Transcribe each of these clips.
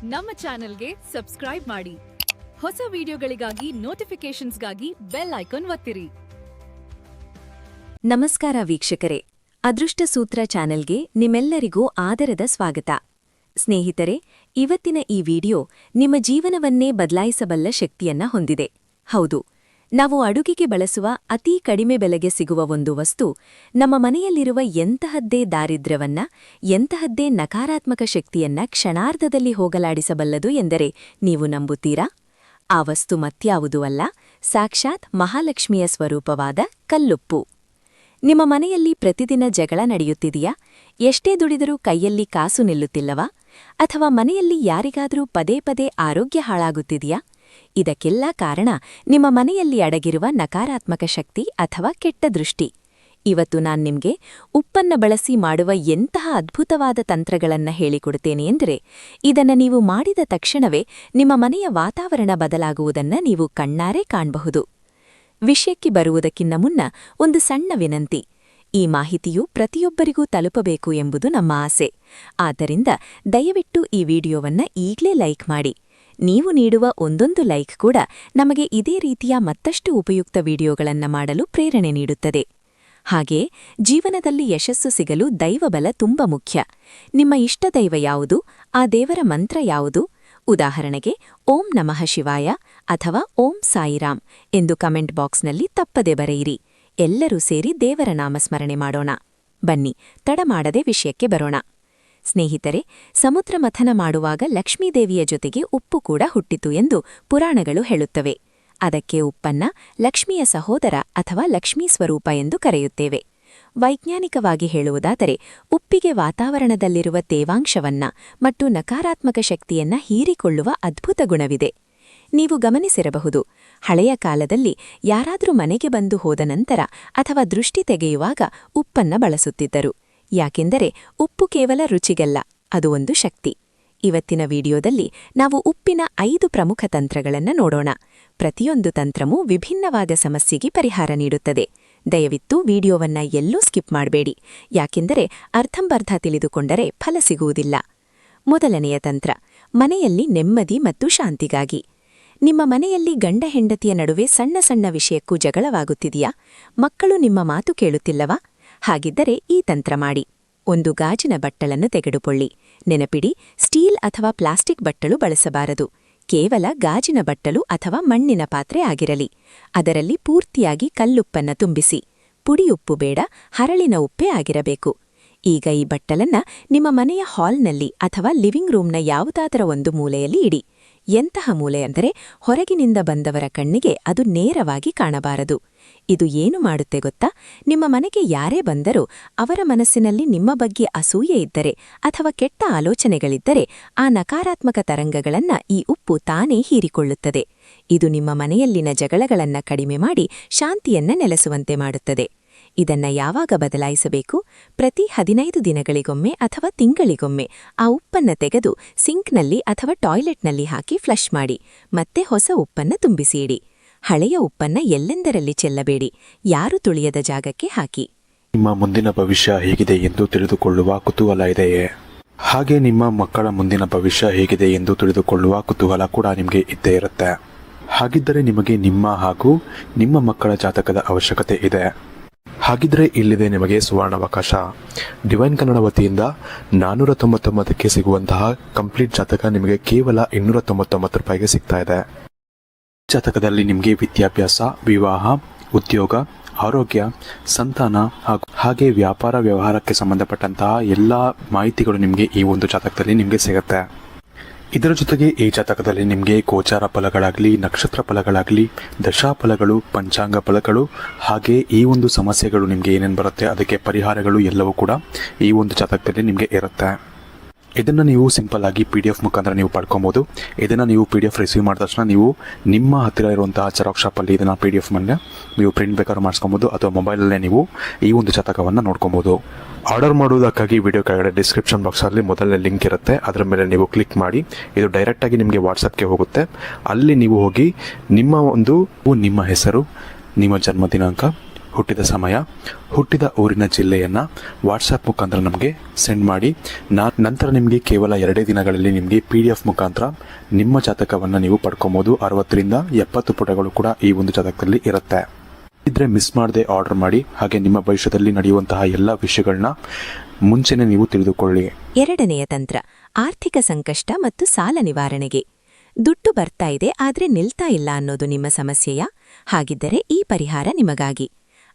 ನಮ್ಮ ಚಾನೆಲ್ಗೆ ಸಬ್ಸ್ಕ್ರೈಬ್ ಮಾಡಿ. ಹೊಸ ವಿಡಿಯೋಗಳಿಗಾಗಿ ನೋಟಿಫಿಕೇಶನ್ಸ್ಗಾಗಿ ಬೆಲ್ ಐಕಾನ್ ಒತ್ತಿರಿ. ನಮಸ್ಕಾರ ವೀಕ್ಷಕರೇ, ಅದೃಷ್ಟ ಸೂತ್ರ ಚಾನೆಲ್ಗೆ ನಿಮ್ಮೆಲ್ಲರಿಗೂ ಆದರದ ಸ್ವಾಗತ. ಸ್ನೇಹಿತರೆ, ಇವತ್ತಿನ ಈ ವಿಡಿಯೋ ನಿಮ್ಮ ಜೀವನವನ್ನೇ ಬದಲಾಯಿಸಬಲ್ಲ ಶಕ್ತಿಯನ್ನ ಹೊಂದಿದೆ. ಹೌದು, ನಾವು ಅಡುಗೆಗೆ ಬಳಸುವ ಅತೀ ಕಡಿಮೆ ಬೆಲೆಗೆ ಸಿಗುವ ಒಂದು ವಸ್ತು ನಮ್ಮ ಮನೆಯಲ್ಲಿರುವ ಎಂತಹದ್ದೇ ದಾರಿದ್ರ್ಯವನ್ನ, ಎಂತಹದ್ದೇ ನಕಾರಾತ್ಮಕ ಶಕ್ತಿಯನ್ನ ಕ್ಷಣಾರ್ಧದಲ್ಲಿ ಹೋಗಲಾಡಿಸಬಲ್ಲದು ಎಂದರೆ ನೀವು ನಂಬುತ್ತೀರಾ? ಆ ವಸ್ತು ಮತ್ಯಾವುದೂ ಅಲ್ಲ, ಸಾಕ್ಷಾತ್ ಮಹಾಲಕ್ಷ್ಮಿಯ ಸ್ವರೂಪವಾದ ಕಲ್ಲುಪ್ಪು. ನಿಮ್ಮ ಮನೆಯಲ್ಲಿ ಪ್ರತಿದಿನ ಜಗಳ ನಡೆಯುತ್ತಿದೆಯಾ? ಎಷ್ಟೇ ದುಡಿದರೂ ಕೈಯಲ್ಲಿ ಕಾಸು ನಿಲ್ಲುತ್ತಿಲ್ಲವಾ? ಅಥವಾ ಮನೆಯಲ್ಲಿ ಯಾರಿಗಾದರೂ ಪದೇ ಪದೇ ಆರೋಗ್ಯ ಹಾಳಾಗುತ್ತಿದೆಯಾ? ಇದಕ್ಕೆಲ್ಲ ಕಾರಣ ನಿಮ್ಮ ಮನೆಯಲ್ಲಿ ಅಡಗಿರುವ ನಕಾರಾತ್ಮಕ ಶಕ್ತಿ ಅಥವಾ ಕೆಟ್ಟ ದೃಷ್ಟಿ. ಇವತ್ತು ನಾನ್ ನಿಮ್ಗೆ ಉಪ್ಪನ್ನ ಬಳಸಿ ಮಾಡುವ ಎಂತಹ ಅದ್ಭುತವಾದ ತಂತ್ರಗಳನ್ನ ಹೇಳಿಕೊಡುತ್ತೇನೆ ಎಂದರೆ, ಇದನ್ನ ನೀವು ಮಾಡಿದ ತಕ್ಷಣವೇ ನಿಮ್ಮ ಮನೆಯ ವಾತಾವರಣ ಬದಲಾಗುವುದನ್ನ ನೀವು ಕಣ್ಣಾರೆ ಕಾಣಬಹುದು. ವಿಷಯಕ್ಕೆ ಬರುವುದಕ್ಕಿಂತ ಮುನ್ನ ಒಂದು ಸಣ್ಣ ವಿನಂತಿ. ಈ ಮಾಹಿತಿಯು ಪ್ರತಿಯೊಬ್ಬರಿಗೂ ತಲುಪಬೇಕು ಎಂಬುದು ನಮ್ಮ ಆಸೆ. ಆದ್ದರಿಂದ ದಯವಿಟ್ಟು ಈ ವಿಡಿಯೋವನ್ನ ಈಗಲೇ ಲೈಕ್ ಮಾಡಿ. ನೀವು ನೀಡುವ ಒಂದೊಂದು ಲೈಕ್ ಕೂಡ ನಮಗೆ ಇದೇ ರೀತಿಯ ಮತ್ತಷ್ಟು ಉಪಯುಕ್ತ ವಿಡಿಯೋಗಳನ್ನ ಮಾಡಲು ಪ್ರೇರಣೆ ನೀಡುತ್ತದೆ. ಹಾಗೆಯೇ ಜೀವನದಲ್ಲಿ ಯಶಸ್ಸು ಸಿಗಲು ದೈವಬಲ ತುಂಬ ಮುಖ್ಯ. ನಿಮ್ಮ ಇಷ್ಟ ದೈವ ಯಾವುದು? ಆ ದೇವರ ಮಂತ್ರ ಯಾವುದು? ಉದಾಹರಣೆಗೆ ಓಂ ನಮಃ ಶಿವಾಯ ಅಥವಾ ಓಂ ಸಾಯಿರಾಮ್ ಎಂದು ಕಮೆಂಟ್ ಬಾಕ್ಸ್ನಲ್ಲಿ ತಪ್ಪದೆ ಬರೆಯಿರಿ. ಎಲ್ಲರೂ ಸೇರಿ ದೇವರ ನಾಮಸ್ಮರಣೆ ಮಾಡೋಣ. ಬನ್ನಿ, ತಡ ಮಾಡದೆ ವಿಷಯಕ್ಕೆ ಬರೋಣ. ಸ್ನೇಹಿತರೆ, ಸಮುದ್ರ ಮಥನ ಮಾಡುವಾಗ ಲಕ್ಷ್ಮೀದೇವಿಯ ಜೊತೆಗೆ ಉಪ್ಪು ಕೂಡ ಹುಟ್ಟಿತು ಎಂದು ಪುರಾಣಗಳು ಹೇಳುತ್ತವೆ. ಅದಕ್ಕೆ ಉಪ್ಪನ್ನ ಲಕ್ಷ್ಮಿಯ ಸಹೋದರ ಅಥವಾ ಲಕ್ಷ್ಮೀ ಸ್ವರೂಪ ಎಂದು ಕರೆಯುತ್ತೇವೆ. ವೈಜ್ಞಾನಿಕವಾಗಿ ಹೇಳುವುದಾದರೆ, ಉಪ್ಪಿಗೆ ವಾತಾವರಣದಲ್ಲಿರುವ ತೇವಾಂಶವನ್ನ ಮತ್ತು ನಕಾರಾತ್ಮಕ ಶಕ್ತಿಯನ್ನ ಹೀರಿಕೊಳ್ಳುವ ಅದ್ಭುತ ಗುಣವಿದೆ. ನೀವು ಗಮನಿಸಿರಬಹುದು, ಹಳೆಯ ಕಾಲದಲ್ಲಿ ಯಾರಾದರೂ ಮನೆಗೆ ಬಂದು ಹೋದ ನಂತರ ಅಥವಾ ದೃಷ್ಟಿ ತೆಗೆಯುವಾಗ ಉಪ್ಪನ್ನ ಬಳಸುತ್ತಿದ್ದರು. ಯಾಕೆಂದರೆ ಉಪ್ಪು ಕೇವಲ ರುಚಿಗಲ್ಲ, ಅದು ಒಂದು ಶಕ್ತಿ. ಇವತ್ತಿನ ವಿಡಿಯೋದಲ್ಲಿ ನಾವು ಉಪ್ಪಿನ 5 ಪ್ರಮುಖ ತಂತ್ರಗಳನ್ನು ನೋಡೋಣ. ಪ್ರತಿಯೊಂದು ತಂತ್ರವೂ ವಿಭಿನ್ನವಾದ ಸಮಸ್ಯೆಗೆ ಪರಿಹಾರ ನೀಡುತ್ತದೆ. ದಯವಿಟ್ಟು ವಿಡಿಯೋವನ್ನ ಎಲ್ಲೂ ಸ್ಕಿಪ್ ಮಾಡಬೇಡಿ, ಯಾಕೆಂದರೆ ಅರ್ಧಂಬರ್ಧ ತಿಳಿದುಕೊಂಡರೆ ಫಲ ಸಿಗುವುದಿಲ್ಲ. ಮೊದಲನೆಯ ತಂತ್ರ, ಮನೆಯಲ್ಲಿ ನೆಮ್ಮದಿ ಮತ್ತು ಶಾಂತಿಗಾಗಿ. ನಿಮ್ಮ ಮನೆಯಲ್ಲಿ ಗಂಡ ಹೆಂಡತಿಯ ನಡುವೆ ಸಣ್ಣ ಸಣ್ಣ ವಿಷಯಕ್ಕೂ ಜಗಳವಾಗುತ್ತಿದೆಯಾ? ಮಕ್ಕಳು ನಿಮ್ಮ ಮಾತು ಕೇಳುತ್ತಿಲ್ಲವಾ? ಹಾಗಿದ್ದರೆ ಈ ತಂತ್ರ ಮಾಡಿ. ಒಂದು ಗಾಜಿನ ಬಟ್ಟಲನ್ನು ತೆಗೆದುಕೊಳ್ಳಿ. ನೆನಪಿಡಿ, ಸ್ಟೀಲ್ ಅಥವಾ ಪ್ಲಾಸ್ಟಿಕ್ ಬಟ್ಟಲು ಬಳಸಬಾರದು. ಕೇವಲ ಗಾಜಿನ ಬಟ್ಟಲು ಅಥವಾ ಮಣ್ಣಿನ ಪಾತ್ರೆ ಆಗಿರಲಿ. ಅದರಲ್ಲಿ ಪೂರ್ತಿಯಾಗಿ ಕಲ್ಲುಪ್ಪನ್ನ ತುಂಬಿಸಿ. ಪುಡಿ ಉಪ್ಪು ಬೇಡ, ಹರಳಿನ ಉಪ್ಪೇ ಆಗಿರಬೇಕು. ಈಗ ಈ ಬಟ್ಟಲನ್ನ ನಿಮ್ಮ ಮನೆಯ ಹಾಲ್ನಲ್ಲಿ ಅಥವಾ ಲಿವಿಂಗ್ ರೂಮ್ನ ಯಾವುದಾದರ ಒಂದು ಮೂಲೆಯಲ್ಲಿ ಇಡಿ. ಎಂತಹ ಮೂಲೆ ಅಂದರೆ ಹೊರಗಿನಿಂದ ಬಂದವರ ಕಣ್ಣಿಗೆ ಅದು ನೇರವಾಗಿ ಕಾಣಬಾರದು. ಇದು ಏನು ಮಾಡುತ್ತೆ ಗೊತ್ತಾ? ನಿಮ್ಮ ಮನೆಗೆ ಯಾರೇ ಬಂದರೂ ಅವರ ಮನಸ್ಸಿನಲ್ಲಿ ನಿಮ್ಮ ಬಗ್ಗೆ ಅಸೂಯೆ ಇದ್ದರೆ ಅಥವಾ ಕೆಟ್ಟ ಆಲೋಚನೆಗಳಿದ್ದರೆ ಆ ನಕಾರಾತ್ಮಕ ತರಂಗಗಳನ್ನ ಈ ಉಪ್ಪು ತಾನೇ ಹೀರಿಕೊಳ್ಳುತ್ತದೆ. ಇದು ನಿಮ್ಮ ಮನೆಯಲ್ಲಿನ ಜಗಳಗಳನ್ನ ಕಡಿಮೆ ಮಾಡಿ ಶಾಂತಿಯನ್ನ ನೆಲೆಸುವಂತೆ ಮಾಡುತ್ತದೆ. ಇದನ್ನ ಯಾವಾಗ ಬದಲಾಯಿಸಬೇಕು? ಪ್ರತಿ 15 ದಿನಗಳಿಗೊಮ್ಮೆ ಅಥವಾ ತಿಂಗಳಿಗೊಮ್ಮೆ ಆ ಉಪ್ಪನ್ನ ತೆಗೆದು ಸಿಂಕ್ನಲ್ಲಿ ಅಥವಾ ಟಾಯ್ಲೆಟ್ನಲ್ಲಿ ಹಾಕಿ ಫ್ಲಶ್ ಮಾಡಿ. ಮತ್ತೆ ಹೊಸ ಉಪ್ಪನ್ನ ತುಂಬಿಸಿ ಇಡಿ. ಹಳೆಯ ಉಪ್ಪನ್ನ ಎಲ್ಲೆಂದರಲ್ಲಿ ಚೆಲ್ಲಬೇಡಿ, ಯಾರು ತುಳಿಯದ ಜಾಗಕ್ಕೆ ಹಾಕಿ. ನಿಮ್ಮ ಮುಂದಿನ ಭವಿಷ್ಯ ಹೇಗಿದೆ ಎಂದು ತಿಳಿದುಕೊಳ್ಳುವ ಕುತೂಹಲ ಇದೆಯೇ? ಹಾಗೆ ನಿಮ್ಮ ಮಕ್ಕಳ ಮುಂದಿನ ಭವಿಷ್ಯ ಹೇಗಿದೆ ಎಂದು ತಿಳಿದುಕೊಳ್ಳುವ ಕುತೂಹಲ ಕೂಡ ನಿಮಗೆ ಇದ್ದೇ ಇರುತ್ತೆ. ಹಾಗಿದ್ದರೆ ನಿಮಗೆ ನಿಮ್ಮ ಹಾಗೂ ನಿಮ್ಮ ಮಕ್ಕಳ ಜಾತಕದ ಅವಶ್ಯಕತೆ ಇದೆ. ಹಾಗಿದ್ರೆ ಇಲ್ಲಿದೆ ನಿಮಗೆ ಸುವರ್ಣಾವಕಾಶ. ಡಿವೈನ್ ಕನ್ನಡ ವತಿಯಿಂದ 499ಕ್ಕೆ ಸಿಗುವಂತಹ ಕಂಪ್ಲೀಟ್ ಜಾತಕ ನಿಮಗೆ ಕೇವಲ 299 ರೂಪಾಯಿಗೆ ಸಿಗ್ತಾ ಇದೆ. ಜಾತಕದಲ್ಲಿ ನಿಮಗೆ ವಿದ್ಯಾಭ್ಯಾಸ, ವಿವಾಹ, ಉದ್ಯೋಗ, ಆರೋಗ್ಯ, ಸಂತಾನ ಹಾಗೆ ವ್ಯಾಪಾರ ವ್ಯವಹಾರಕ್ಕೆ ಸಂಬಂಧಪಟ್ಟಂತಹ ಎಲ್ಲ ಮಾಹಿತಿಗಳು ನಿಮಗೆ ಈ ಒಂದು ಜಾತಕದಲ್ಲಿ ನಿಮಗೆ ಸಿಗುತ್ತೆ. ಇದರ ಜೊತೆಗೆ ಈ ಜಾತಕದಲ್ಲಿ ನಿಮಗೆ ಗೋಚಾರ ಫಲಗಳಾಗಲಿ, ನಕ್ಷತ್ರ ಫಲಗಳಾಗಲಿ, ದಶಾಫಲಗಳು, ಪಂಚಾಂಗ ಫಲಗಳು, ಹಾಗೆ ಈ ಒಂದು ಸಮಸ್ಯೆಗಳು ನಿಮಗೆ ಏನೇನು ಬರುತ್ತೆ ಅದಕ್ಕೆ ಪರಿಹಾರಗಳು ಎಲ್ಲವೂ ಕೂಡ ಈ ಒಂದು ಜಾತಕದಲ್ಲಿ ನಿಮಗೆ ಇರುತ್ತೆ. ಇದನ್ನು ನೀವು ಸಿಂಪಲ್ ಆಗಿ PDF ಮುಖಾಂತರ ನೀವು ಪಡ್ಕೊಬೋದು. ಇದನ್ನು ನೀವು PDF ರಿಸೀವ್ ಮಾಡಿದ ತಕ್ಷಣ ನೀವು ನಿಮ್ಮ ಹತ್ತಿರ ಇರುವಂತಹ ಜೆರಾಕ್ಸ್ ಶಾಪಲ್ಲಿ ಇದನ್ನು PDF ಮೇಲೆ ನೀವು ಪ್ರಿಂಟ್ ಬೇಕಾದ್ರೂ ಮಾಡಿಸ್ಕೊಬೋದು, ಅಥವಾ ಮೊಬೈಲಲ್ಲೇ ನೀವು ಈ ಒಂದು ಜಾತಕವನ್ನು ನೋಡ್ಕೊಬೋದು. ಆರ್ಡರ್ ಮಾಡುವುದಕ್ಕಾಗಿ ವಿಡಿಯೋ ಕೆಳಗಡೆ ಡಿಸ್ಕ್ರಿಪ್ಷನ್ ಬಾಕ್ಸಲ್ಲಿ ಮೊದಲನೇ ಲಿಂಕ್ ಇರುತ್ತೆ, ಅದರ ಮೇಲೆ ನೀವು ಕ್ಲಿಕ್ ಮಾಡಿ. ಇದು ಡೈರೆಕ್ಟಾಗಿ ನಿಮಗೆ ವಾಟ್ಸಪ್ಗೆ ಹೋಗುತ್ತೆ. ಅಲ್ಲಿ ನೀವು ಹೋಗಿ ನಿಮ್ಮ ಹೆಸರು, ನಿಮ್ಮ ಜನ್ಮ ದಿನಾಂಕ, ಹುಟ್ಟಿದ ಸಮಯ, ಹುಟ್ಟಿದ ಊರಿನ ಜಿಲ್ಲೆಯನ್ನು ವಾಟ್ಸಪ್ ಮುಖಾಂತರ ನಮಗೆ ಸೆಂಡ್ ಮಾಡಿ. ನಂತರ ನಿಮಗೆ ಕೇವಲ 2 ದಿನಗಳಲ್ಲಿ ನಿಮಗೆ PDF ಮುಖಾಂತರ ನಿಮ್ಮ ಜಾತಕವನ್ನು ನೀವು ಪಡ್ಕೊಬೋದು. 60ರಿಂದ 70 ಪುಟಗಳು ಕೂಡ ಈ ಒಂದು ಜಾತಕದಲ್ಲಿ ಇರುತ್ತೆ. ಇದ್ರೆ ಮಿಸ್ ಮಾಡದೆ ಆರ್ಡರ್ ಮಾಡಿ. ಹಾಗೆ ನಿಮ್ಮ ಭವಿಷ್ಯದಲ್ಲಿ ನಡೆಯುವಂತಹ ಎಲ್ಲ ವಿಷಯಗಳನ್ನ ಮುಂಚೆನೆ ನೀವು ತಿಳಿದುಕೊಳ್ಳಿ. 2ನೆಯ ತಂತ್ರ, ಆರ್ಥಿಕ ಸಂಕಷ್ಟ ಮತ್ತು ಸಾಲ ನಿವಾರಣೆಗೆ. ದುಡ್ಡು ಬರ್ತಾ ಇದೆ ಆದ್ರೆ ನಿಲ್ತಾ ಇಲ್ಲ ಅನ್ನೋದು ನಿಮ್ಮ ಸಮಸ್ಯೆಯಾ? ಹಾಗಿದ್ದರೆ ಈ ಪರಿಹಾರ ನಿಮಗಾಗಿ.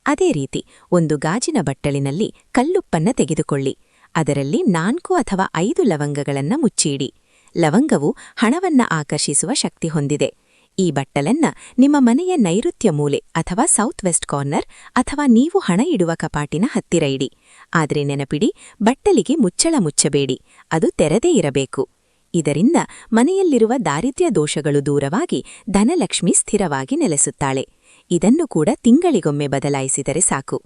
ಅದೇ ರೀತಿ ಒಂದು ಗಾಜಿನ ಬಟ್ಟಲಿನಲ್ಲಿ ಕಲ್ಲುಪ್ಪನ್ನ ತೆಗೆದುಕೊಳ್ಳಿ. ಅದರಲ್ಲಿ 4 ಅಥವಾ 5 ಲವಂಗಗಳನ್ನ ಮುಚ್ಚಿಡಿ. ಲವಂಗವು ಹಣವನ್ನ ಆಕರ್ಷಿಸುವ ಶಕ್ತಿ ಹೊಂದಿದೆ. ಈ ಬಟ್ಟಲನ್ನ ನಿಮ್ಮ ಮನೆಯ ನೈಋತ್ಯ ಮೂಲೆ ಅಥವಾ ಸೌತ್ ವೆಸ್ಟ್ ಕಾರ್ನರ್ ಅಥವಾ ನೀವು ಹಣ ಇಡುವ ಕಪಾಟಿನ ಹತ್ತಿರ ಇಡಿ. ಆದ್ರೆ ನೆನಪಿಡಿ, ಬಟ್ಟಲಿಗೆ ಮುಚ್ಚಳ ಮುಚ್ಚಬೇಡಿ, ಅದು ತೆರೆದೇ ಇರಬೇಕು. ಇದರಿಂದ ಮನೆಯಲ್ಲಿರುವ ದಾರಿದ್ರ್ಯ ದೋಷಗಳು ದೂರವಾಗಿ ಧನಲಕ್ಷ್ಮಿ ಸ್ಥಿರವಾಗಿ ನೆಲೆಸುತ್ತಾಳೆ. ಇದನ್ನು ಕೂಡ ತಿಂಗಳಿಗೊಮ್ಮೆ ಬದಲಾಯಿಸಿದರೆ ಸಾಕು.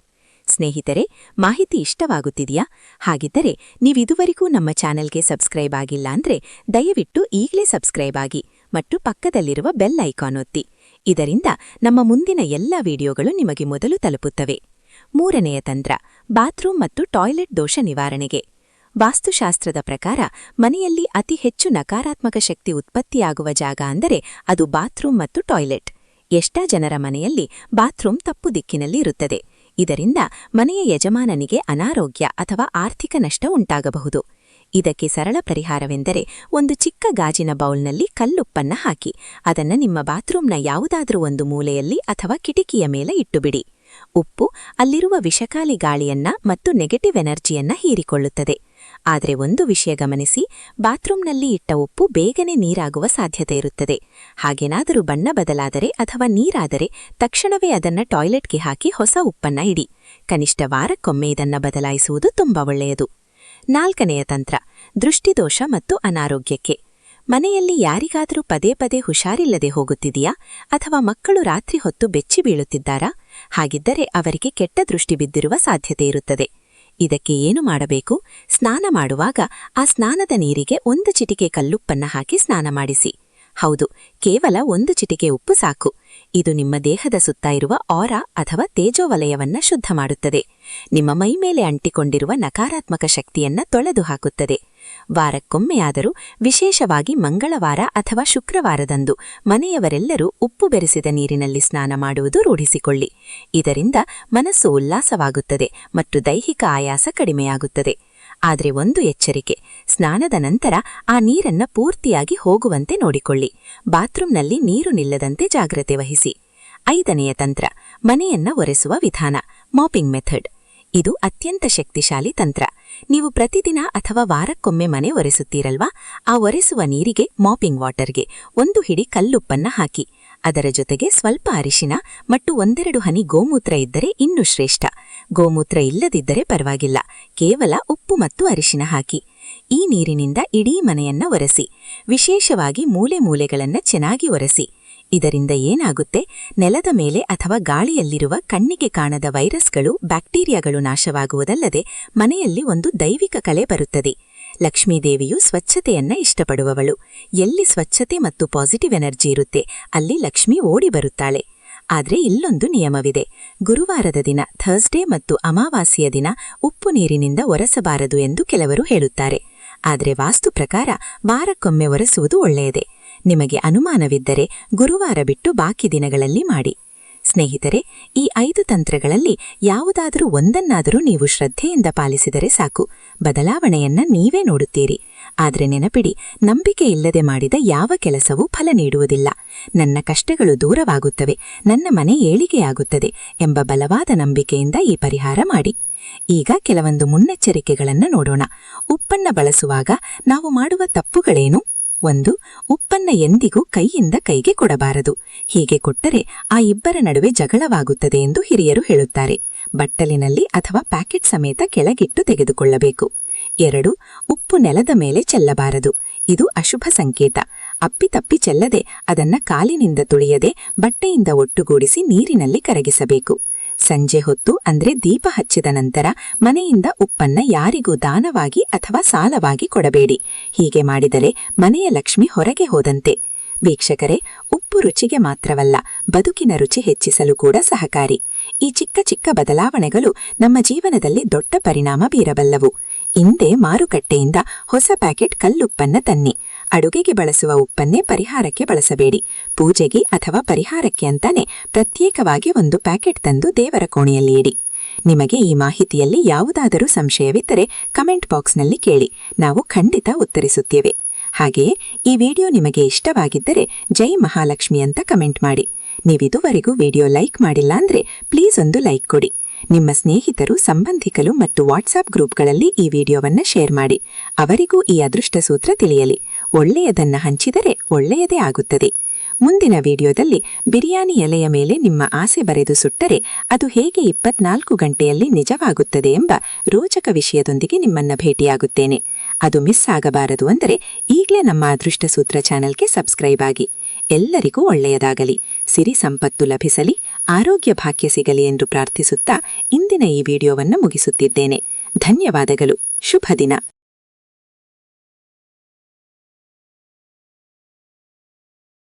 ಸ್ನೇಹಿತರೆ, ಮಾಹಿತಿ ಇಷ್ಟವಾಗುತ್ತಿದೆಯಾ? ಹಾಗಿದ್ದರೆ ನೀವಿದುವರೆಗೂ ನಮ್ಮ ಚಾನೆಲ್ಗೆ ಸಬ್ಸ್ಕ್ರೈಬ್ ಆಗಿಲ್ಲ ಅಂದ್ರೆ ದಯವಿಟ್ಟು ಈಗಲೇ ಸಬ್ಸ್ಕ್ರೈಬ್ ಆಗಿ ಮತ್ತು ಪಕ್ಕದಲ್ಲಿರುವ ಬೆಲ್ ಐಕಾನ್ ಒತ್ತಿ. ಇದರಿಂದ ನಮ್ಮ ಮುಂದಿನ ಎಲ್ಲ ವಿಡಿಯೋಗಳು ನಿಮಗೆ ಮೊದಲು ತಲುಪುತ್ತವೆ. 3ನೆಯ ತಂತ್ರ, ಬಾತ್ರೂಮ್ ಮತ್ತು ಟಾಯ್ಲೆಟ್ ದೋಷ ನಿವಾರಣೆಗೆ. ವಾಸ್ತುಶಾಸ್ತ್ರದ ಪ್ರಕಾರ ಮನೆಯಲ್ಲಿ ಅತಿ ಹೆಚ್ಚು ನಕಾರಾತ್ಮಕ ಶಕ್ತಿ ಉತ್ಪತ್ತಿಯಾಗುವ ಜಾಗ ಅಂದರೆ ಅದು ಬಾತ್ರೂಮ್ ಮತ್ತು ಟಾಯ್ಲೆಟ್. ಎಷ್ಟಾ ಜನರ ಮನೆಯಲ್ಲಿ ಬಾತ್ರೂಮ್ ತಪ್ಪು ದಿಕ್ಕಿನಲ್ಲಿ ಇರುತ್ತದೆ. ಇದರಿಂದ ಮನೆಯ ಯಜಮಾನನಿಗೆ ಅನಾರೋಗ್ಯ ಅಥವಾ ಆರ್ಥಿಕ ನಷ್ಟ ಉಂಟಾಗಬಹುದು. ಇದಕ್ಕೆ ಸರಳ ಪರಿಹಾರವೆಂದರೆ ಒಂದು ಚಿಕ್ಕ ಗಾಜಿನ ಬೌಲ್ನಲ್ಲಿ ಕಲ್ಲುಪ್ಪನ್ನ ಹಾಕಿ ಅದನ್ನು ನಿಮ್ಮ ಬಾತ್ರೂಮ್ನ ಯಾವುದಾದ್ರೂ ಒಂದು ಮೂಲೆಯಲ್ಲಿ ಅಥವಾ ಕಿಟಕಿಯ ಮೇಲೆ ಇಟ್ಟುಬಿಡಿ. ಉಪ್ಪು ಅಲ್ಲಿರುವ ವಿಷಕಾಲಿ ಗಾಳಿಯನ್ನ ಮತ್ತು ನೆಗೆಟಿವ್ ಎನರ್ಜಿಯನ್ನ ಹೀರಿಕೊಳ್ಳುತ್ತದೆ. ಆದರೆ ಒಂದು ವಿಷಯ ಗಮನಿಸಿ, ಬಾತ್ರೂಮ್ನಲ್ಲಿ ಇಟ್ಟ ಉಪ್ಪು ಬೇಗನೆ ನೀರಾಗುವ ಸಾಧ್ಯತೆ ಇರುತ್ತದೆ. ಹಾಗೇನಾದರೂ ಬಣ್ಣ ಬದಲಾದರೆ ಅಥವಾ ನೀರಾದರೆ ತಕ್ಷಣವೇ ಅದನ್ನ ಟಾಯ್ಲೆಟ್ಗೆ ಹಾಕಿ ಹೊಸ ಉಪ್ಪನ್ನ ಇಡಿ. ಕನಿಷ್ಠ ವಾರಕ್ಕೊಮ್ಮೆ ಇದನ್ನ ಬದಲಾಯಿಸುವುದು ತುಂಬಾ ಒಳ್ಳೆಯದು. 4ನೆಯ ತಂತ್ರ, ದೃಷ್ಟಿದೋಷ ಮತ್ತು ಅನಾರೋಗ್ಯಕ್ಕೆ. ಮನೆಯಲ್ಲಿ ಯಾರಿಗಾದರೂ ಪದೇ ಪದೇ ಹುಷಾರಿಲ್ಲದೆ ಹೋಗುತ್ತಿದೆಯಾ? ಅಥವಾ ಮಕ್ಕಳು ರಾತ್ರಿ ಹೊತ್ತು ಬೆಚ್ಚಿ ಬೀಳುತ್ತಿದ್ದಾರಾ? ಹಾಗಿದ್ದರೆ ಅವರಿಗೆ ಕೆಟ್ಟ ದೃಷ್ಟಿ ಬಿದ್ದಿರುವ ಸಾಧ್ಯತೆ ಇರುತ್ತದೆ. ಇದಕ್ಕೆ ಏನು ಮಾಡಬೇಕು? ಸ್ನಾನ ಮಾಡುವಾಗ ಆ ಸ್ನಾನದ ನೀರಿಗೆ 1 ಚಿಟಿಕೆ ಕಲ್ಲುಪ್ಪನ್ನ ಹಾಕಿ ಸ್ನಾನ ಮಾಡಿಸಿ. ಹೌದು, ಕೇವಲ 1 ಚಿಟಿಕೆ ಉಪ್ಪು ಸಾಕು. ಇದು ನಿಮ್ಮ ದೇಹದ ಸುತ್ತ ಇರುವ ಆರಾ ಅಥವಾ ತೇಜೋವಲಯವನ್ನ ಶುದ್ಧ ಮಾಡುತ್ತದೆ. ನಿಮ್ಮ ಮೈಮೇಲೆ ಅಂಟಿಕೊಂಡಿರುವ ನಕಾರಾತ್ಮಕ ಶಕ್ತಿಯನ್ನ ತೊಳೆದು ಹಾಕುತ್ತದೆ. ವಾರಕ್ಕೊಮ್ಮೆಯಾದರೂ, ವಿಶೇಷವಾಗಿ ಮಂಗಳವಾರ ಅಥವಾ ಶುಕ್ರವಾರದಂದು ಮನೆಯವರೆಲ್ಲರೂ ಉಪ್ಪು ಬೆರೆಸಿದ ನೀರಿನಲ್ಲಿ ಸ್ನಾನ ಮಾಡುವುದು ರೂಢಿಸಿಕೊಳ್ಳಿ. ಇದರಿಂದ ಮನಸ್ಸು ಉಲ್ಲಾಸವಾಗುತ್ತದೆ ಮತ್ತು ದೈಹಿಕ ಆಯಾಸ ಕಡಿಮೆಯಾಗುತ್ತದೆ. ಆದರೆ ಒಂದು ಎಚ್ಚರಿಕೆ, ಸ್ನಾನದ ನಂತರ ಆ ನೀರನ್ನ ಪೂರ್ತಿಯಾಗಿ ಹೋಗುವಂತೆ ನೋಡಿಕೊಳ್ಳಿ. ಬಾತ್ರೂಮ್ನಲ್ಲಿ ನೀರು ನಿಲ್ಲದಂತೆ ಜಾಗ್ರತೆ ವಹಿಸಿ. 5ನೆಯ ತಂತ್ರ, ಮನೆಯನ್ನ ಒರೆಸುವ ವಿಧಾನ, ಮಾಪಿಂಗ್ ಮೆಥಡ್. ಇದು ಅತ್ಯಂತ ಶಕ್ತಿಶಾಲಿ ತಂತ್ರ. ನೀವು ಪ್ರತಿದಿನ ಅಥವಾ ವಾರಕ್ಕೊಮ್ಮೆ ಮನೆ ಒರೆಸುತ್ತೀರಲ್ವಾ? ಆ ಒರೆಸುವ ನೀರಿಗೆ, ಮಾಪಿಂಗ್ ವಾಟರ್ಗೆ 1 ಹಿಡಿ ಕಲ್ಲುಪ್ಪನ್ನ ಹಾಕಿ. ಅದರ ಜೊತೆಗೆ ಸ್ವಲ್ಪ ಅರಿಶಿನ ಮತ್ತು 1-2 ಹನಿ ಗೋಮೂತ್ರ ಇದ್ದರೆ ಇನ್ನೂ ಶ್ರೇಷ್ಠ. ಗೋಮೂತ್ರ ಇಲ್ಲದಿದ್ದರೆ ಪರವಾಗಿಲ್ಲ, ಕೇವಲ ಉಪ್ಪು ಮತ್ತು ಅರಿಶಿನ ಹಾಕಿ. ಈ ನೀರಿನಿಂದ ಇಡೀ ಮನೆಯನ್ನ ಒರೆಸಿ. ವಿಶೇಷವಾಗಿ ಮೂಲೆ ಮೂಲೆಗಳನ್ನ ಚೆನ್ನಾಗಿ ಒರೆಸಿ. ಇದರಿಂದ ಏನಾಗುತ್ತೆ? ನೆಲದ ಮೇಲೆ ಅಥವಾ ಗಾಳಿಯಲ್ಲಿರುವ ಕಣ್ಣಿಗೆ ಕಾಣದ ವೈರಸ್ಗಳು, ಬ್ಯಾಕ್ಟೀರಿಯಾಗಳು ನಾಶವಾಗುವುದಲ್ಲದೆ ಮನೆಯಲ್ಲಿ ಒಂದು ದೈವಿಕ ಕಳೆ ಬರುತ್ತದೆ. ಲಕ್ಷ್ಮೀದೇವಿಯು ಸ್ವಚ್ಛತೆಯನ್ನ ಇಷ್ಟಪಡುವವಳು. ಎಲ್ಲಿ ಸ್ವಚ್ಛತೆ ಮತ್ತು ಪಾಸಿಟಿವ್ ಎನರ್ಜಿ ಇರುತ್ತೆ ಅಲ್ಲಿ ಲಕ್ಷ್ಮಿ ಓಡಿ ಬರುತ್ತಾಳೆ. ಆದ್ರೆ ಇಲ್ಲೊಂದು ನಿಯಮವಿದೆ. ಗುರುವಾರದ ದಿನ, ಥರ್ಸ್ಡೇ ಮತ್ತು ಅಮಾವಾಸ್ಯೆಯ ದಿನ ಉಪ್ಪು ನೀರಿನಿಂದ ಒರೆಸಬಾರದು ಎಂದು ಕೆಲವರು ಹೇಳುತ್ತಾರೆ. ಆದರೆ ವಾಸ್ತು ಪ್ರಕಾರ ವಾರಕ್ಕೊಮ್ಮೆ ಒರೆಸುವುದು ಒಳ್ಳೆಯದೇ. ನಿಮಗೆ ಅನುಮಾನವಿದ್ದರೆ ಗುರುವಾರ ಬಿಟ್ಟು ಬಾಕಿ ದಿನಗಳಲ್ಲಿ ಮಾಡಿ. ಸ್ನೇಹಿತರೆ, ಈ 5 ತಂತ್ರಗಳಲ್ಲಿ ಯಾವುದಾದರೂ ಒಂದನ್ನಾದರೂ ನೀವು ಶ್ರದ್ಧೆಯಿಂದ ಪಾಲಿಸಿದರೆ ಸಾಕು, ಬದಲಾವಣೆಯನ್ನ ನೀವೇ ನೋಡುತ್ತೀರಿ. ಆದರೆ ನೆನಪಿಡಿ, ನಂಬಿಕೆ ಇಲ್ಲದೆ ಮಾಡಿದ ಯಾವ ಕೆಲಸವೂ ಫಲ ನೀಡುವುದಿಲ್ಲ. ನನ್ನ ಕಷ್ಟಗಳು ದೂರವಾಗುತ್ತವೆ, ನನ್ನ ಮನೆ ಏಳಿಗೆಯಾಗುತ್ತದೆ ಎಂಬ ಬಲವಾದ ನಂಬಿಕೆಯಿಂದ ಈ ಪರಿಹಾರ ಮಾಡಿ. ಈಗ ಕೆಲವೊಂದು ಮುನ್ನೆಚ್ಚರಿಕೆಗಳನ್ನು ನೋಡೋಣ. ಉಪ್ಪನ್ನ ಬಳಸುವಾಗ ನಾವು ಮಾಡುವ ತಪ್ಪುಗಳೇನು? 1. ಉಪ್ಪನ್ನ ಎಂದಿಗೂ ಕೈಯಿಂದ ಕೈಗೆ ಕೊಡಬಾರದು. ಹೀಗೆ ಕೊಟ್ಟರೆ ಆ ಇಬ್ಬರ ನಡುವೆ ಜಗಳವಾಗುತ್ತದೆ ಎಂದು ಹಿರಿಯರು ಹೇಳುತ್ತಾರೆ. ಬಟ್ಟಲಿನಲ್ಲಿ ಅಥವಾ ಪ್ಯಾಕೆಟ್ ಸಮೇತ ಕೆಳಗಿಟ್ಟು ತೆಗೆದುಕೊಳ್ಳಬೇಕು. 2. ಉಪ್ಪು ನೆಲದ ಮೇಲೆ ಚೆಲ್ಲಬಾರದು. ಇದು ಅಶುಭ ಸಂಕೇತ. ಅಪ್ಪಿತಪ್ಪಿ ಚೆಲ್ಲದೆ ಅದನ್ನ ಕಾಲಿನಿಂದ ತುಳಿಯದೆ ಬಟ್ಟೆಯಿಂದ ಒಟ್ಟುಗೂಡಿಸಿ ನೀರಿನಲ್ಲಿ ಕರಗಿಸಬೇಕು. ಸಂಜೆ ಹೊತ್ತು ಅಂದ್ರೆ ದೀಪ ಹಚ್ಚಿದ ನಂತರ ಮನೆಯಿಂದ ಉಪ್ಪನ್ನ ಯಾರಿಗೂ ದಾನವಾಗಿ ಅಥವಾ ಸಾಲವಾಗಿ ಕೊಡಬೇಡಿ. ಹೀಗೆ ಮಾಡಿದರೆ ಮನೆಯ ಲಕ್ಷ್ಮಿ ಹೊರಗೆ ಹೋದಂತೆ. ವೀಕ್ಷಕರೇ, ಉಪ್ಪು ರುಚಿಗೆ ಮಾತ್ರವಲ್ಲ, ಬದುಕಿನ ರುಚಿ ಹೆಚ್ಚಿಸಲು ಕೂಡ ಸಹಕಾರಿ. ಈ ಚಿಕ್ಕ ಚಿಕ್ಕ ಬದಲಾವಣೆಗಳು ನಮ್ಮ ಜೀವನದಲ್ಲಿ ದೊಡ್ಡ ಪರಿಣಾಮ ಬೀರಬಲ್ಲವು. ಇಂದೇ ಮಾರುಕಟ್ಟೆಯಿಂದ ಹೊಸ ಪ್ಯಾಕೆಟ್ ಕಲ್ಲುಪ್ಪನ್ನ ತನ್ನಿ. ಅಡುಗೆಗೆ ಬಳಸುವ ಉಪ್ಪನ್ನೇ ಪರಿಹಾರಕ್ಕೆ ಬಳಸಬೇಡಿ. ಪೂಜೆಗೆ ಅಥವಾ ಪರಿಹಾರಕ್ಕೆ ಅಂತಾನೆ ಪ್ರತ್ಯೇಕವಾಗಿ ಒಂದು ಪ್ಯಾಕೆಟ್ ತಂದು ದೇವರ ಕೋಣೆಯಲ್ಲಿ ಇಡಿ. ನಿಮಗೆ ಈ ಮಾಹಿತಿಯಲ್ಲಿ ಯಾವುದಾದರೂ ಸಂಶಯವಿದ್ದರೆ ಕಮೆಂಟ್ ಬಾಕ್ಸ್ನಲ್ಲಿ ಕೇಳಿ, ನಾವು ಖಂಡಿತ ಉತ್ತರಿಸುತ್ತೇವೆ. ಹಾಗೆಯೇ ಈ ವಿಡಿಯೋ ನಿಮಗೆ ಇಷ್ಟವಾಗಿದ್ದರೆ ಜೈ ಮಹಾಲಕ್ಷ್ಮಿ ಅಂತ ಕಮೆಂಟ್ ಮಾಡಿ. ನೀವಿದುವರೆಗೂ ವಿಡಿಯೋ ಲೈಕ್ ಮಾಡಿಲ್ಲ ಅಂದ್ರೆ ಪ್ಲೀಸ್ ಒಂದು ಲೈಕ್ ಕೊಡಿ. ನಿಮ್ಮ ಸ್ನೇಹಿತರು, ಸಂಬಂಧಿಕರು ಮತ್ತು ವಾಟ್ಸಾಪ್ ಗ್ರೂಪ್ಗಳಲ್ಲಿ ಈ ವಿಡಿಯೋವನ್ನ ಶೇರ್ ಮಾಡಿ. ಅವರಿಗೂ ಈ ಅದೃಷ್ಟ ಸೂತ್ರ ತಿಳಿಯಲಿ. ಒಳ್ಳೆಯದನ್ನ ಹಂಚಿದರೆ ಒಳ್ಳೆಯದೇ ಆಗುತ್ತದೆ. ಮುಂದಿನ ವಿಡಿಯೋದಲ್ಲಿ ಬಿರಿಯಾನಿ ಎಲೆಯ ಮೇಲೆ ನಿಮ್ಮ ಆಸೆ ಬರೆದು ಸುಟ್ಟರೆ ಅದು ಹೇಗೆ 24 ಗಂಟೆಯಲ್ಲಿ ನಿಜವಾಗುತ್ತದೆ ಎಂಬ ರೋಚಕ ವಿಷಯದೊಂದಿಗೆ ನಿಮ್ಮನ್ನ ಭೇಟಿಯಾಗುತ್ತೇನೆ. ಅದು ಮಿಸ್ ಆಗಬಾರದು ಅಂದರೆ ಈಗಲೇ ನಮ್ಮ ಅದೃಷ್ಟ ಸೂತ್ರ ಚಾನೆಲ್ಗೆ ಸಬ್ಸ್ಕ್ರೈಬ್ ಆಗಿ. ಎಲ್ಲರಿಗೂ ಒಳ್ಳೆಯದಾಗಲಿ, ಸಿರಿ ಸಂಪತ್ತು ಲಭಿಸಲಿ, ಆರೋಗ್ಯ ಭಾಗ್ಯ ಸಿಗಲಿ ಎಂದು ಪ್ರಾರ್ಥಿಸುತ್ತಾ ಇಂದಿನ ಈ ವಿಡಿಯೋವನ್ನು ಮುಗಿಸುತ್ತಿದ್ದೇನೆ. ಧನ್ಯವಾದಗಳು. ಶುಭ ದಿನ.